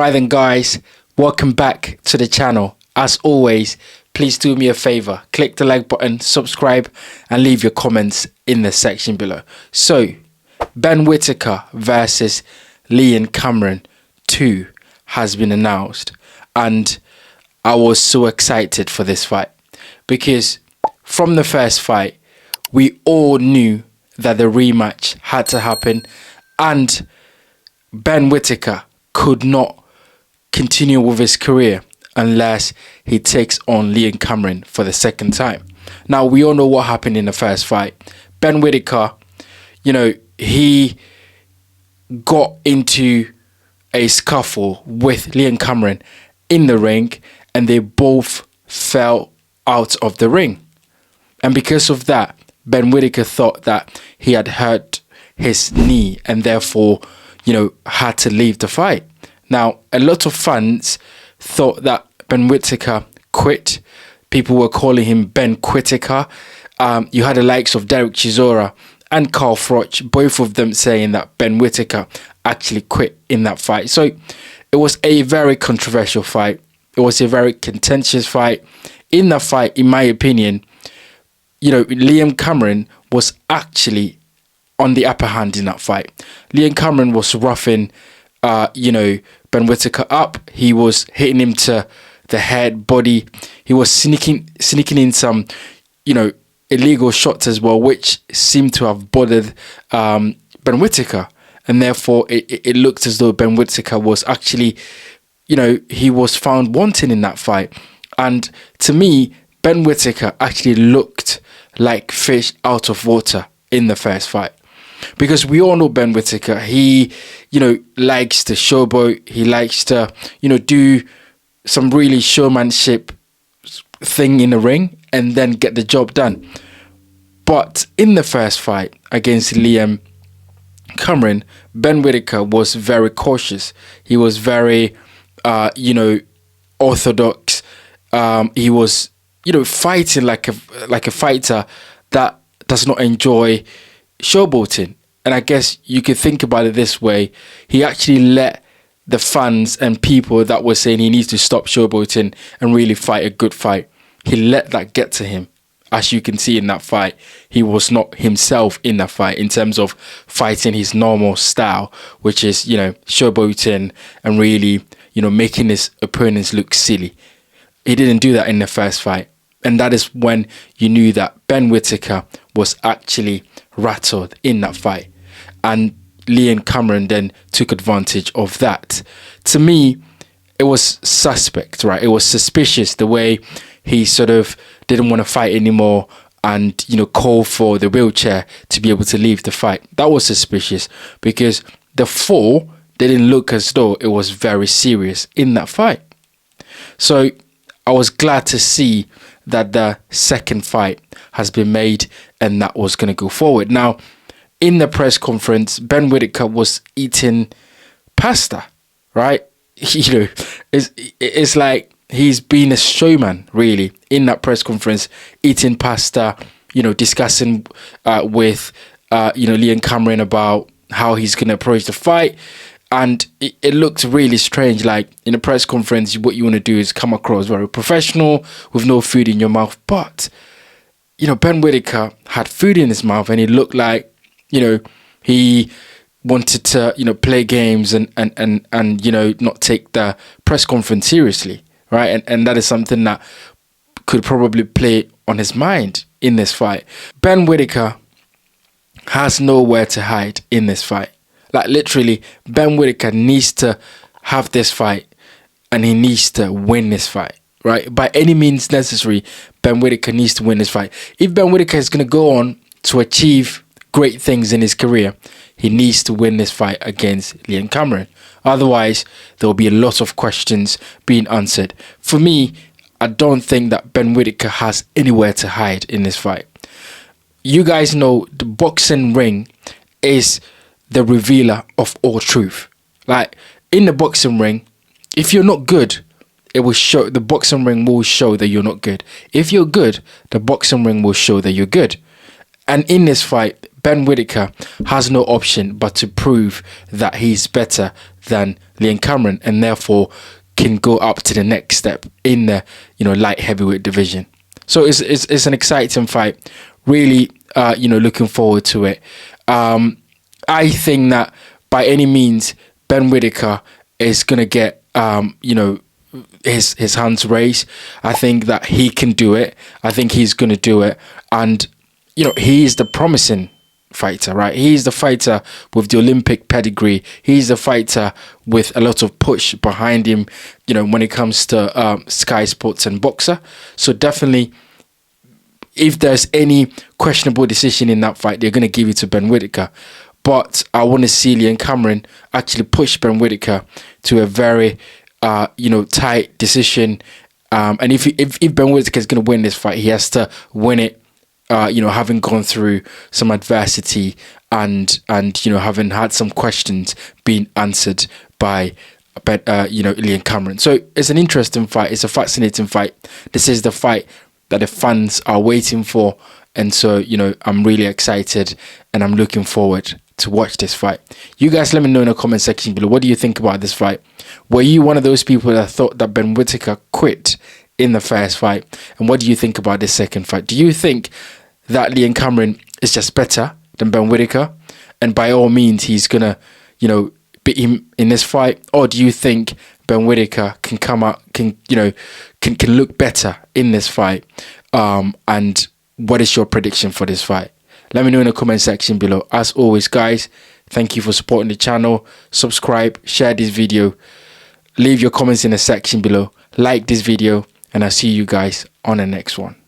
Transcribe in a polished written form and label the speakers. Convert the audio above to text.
Speaker 1: Alright then guys, welcome back to the channel. As always, please do me a favor, click the like button, subscribe and leave your comments in the section below. So, Ben Whittaker versus Liam Cameron 2 has been announced, and I was so excited for this fight because from the first fight, we all knew that the rematch had to happen and Ben Whittaker could not continue with his career unless he takes on Liam Cameron for the second time. Now, we all know what happened in the first fight. Ben Whittaker, he got into a scuffle with Liam Cameron in the ring and they both fell out of the ring. And because of that, Ben Whittaker thought that he had hurt his knee and therefore, had to leave the fight. Now, a lot of fans thought that Ben Whittaker quit. People were calling him Ben Whittaker. You had the likes of Derek Chisora and Carl Froch, both of them saying that Ben Whittaker actually quit in that fight. So it was a very controversial fight. It was a very contentious fight. In that fight, in my opinion, Liam Cameron was actually on the upper hand in that fight. Liam Cameron was roughing, Ben Whittaker up. He was hitting him to the head, body. He was sneaking in some, illegal shots as well, which seemed to have bothered Ben Whittaker. And therefore, it looked as though Ben Whittaker was actually, he was found wanting in that fight. And to me, Ben Whittaker actually looked like fish out of water in the first fight. Because we all know Ben Whittaker, he, likes to showboat. He likes to, do some really showmanship thing in the ring and then get the job done. But in the first fight against Liam Cameron, Ben Whittaker was very cautious. He was very, orthodox. He was, fighting like a fighter that does not enjoy showboating. And I guess you could think about it this way. He actually let the fans and people that were saying he needs to stop showboating and really fight a good fight, he let that get to him. As you can see in that fight, he was not himself in that fight in terms of fighting his normal style, which is, showboating and really, making his opponents look silly. He didn't do that in the first fight. And that is when you knew that Ben Whittaker was actually rattled in that fight. And Liam Cameron then took advantage of that. To me, it was suspect, right? It was suspicious the way he sort of didn't want to fight anymore and, call for the wheelchair to be able to leave the fight. That was suspicious because the fall didn't look as though it was very serious in that fight. So I was glad to see that the second fight has been made and that was going to go forward. Now, in the press conference, Ben Whittaker was eating pasta, right? It's like he's been a showman, really, in that press conference, eating pasta, discussing with, Liam Cameron about how he's going to approach the fight. And it looked really strange. Like in a press conference, what you want to do is come across very professional with no food in your mouth. But, Ben Whittaker had food in his mouth and he looked like, he wanted to, play games and not take the press conference seriously. Right. And that is something that could probably play on his mind in this fight. Ben Whittaker has nowhere to hide in this fight. Like literally, Ben Whittaker needs to have this fight and he needs to win this fight, right? By any means necessary, Ben Whittaker needs to win this fight. If Ben Whittaker is going to go on to achieve great things in his career, he needs to win this fight against Liam Cameron. Otherwise, there will be a lot of questions being answered. For me, I don't think that Ben Whittaker has anywhere to hide in this fight. You guys know the boxing ring is the revealer of all truth. Like in the boxing ring, if you're not good, it will show. The boxing ring will show that you're not good. If you're good, the boxing ring will show that you're good. And in this fight, Ben Whittaker has no option but to prove that he's better than Liam Cameron, and therefore can go up to the next step in the light heavyweight division. So it's an exciting fight. Really, looking forward to it. I think that by any means, Ben Whittaker is gonna get his hands raised. I think that he can do it. I think he's gonna do it, and he is the promising fighter, right? He's the fighter with the Olympic pedigree. He's the fighter with a lot of push behind him, when it comes to Sky Sports and Boxer. So definitely, if there's any questionable decision in that fight, they're going to give it to Ben Whittaker. But I want to see Liam Cameron actually push Ben Whittaker to a very, tight decision. And if Ben Whittaker is going to win this fight, he has to win it, having gone through some adversity and having had some questions being answered by Liam Cameron. So it's an interesting fight. It's a fascinating fight. This is the fight that the fans are waiting for, and so I'm really excited and I'm looking forward to watch this fight. You guys let me know in the comment section below, what do you think about this fight? Were you one of those people that thought that Ben Whittaker quit in the first fight? And what do you think about this second fight? Do you think that Liam Cameron is just better than Ben Whittaker, and by all means he's gonna beat him in this fight? Or do you think Ben Whittaker can come out, can look better in this fight? And what is your prediction for this fight? Let me know in the comment section below. As always, guys, thank you for supporting the channel. Subscribe, share this video, leave your comments in the section below, like this video, and I'll see you guys on the next one.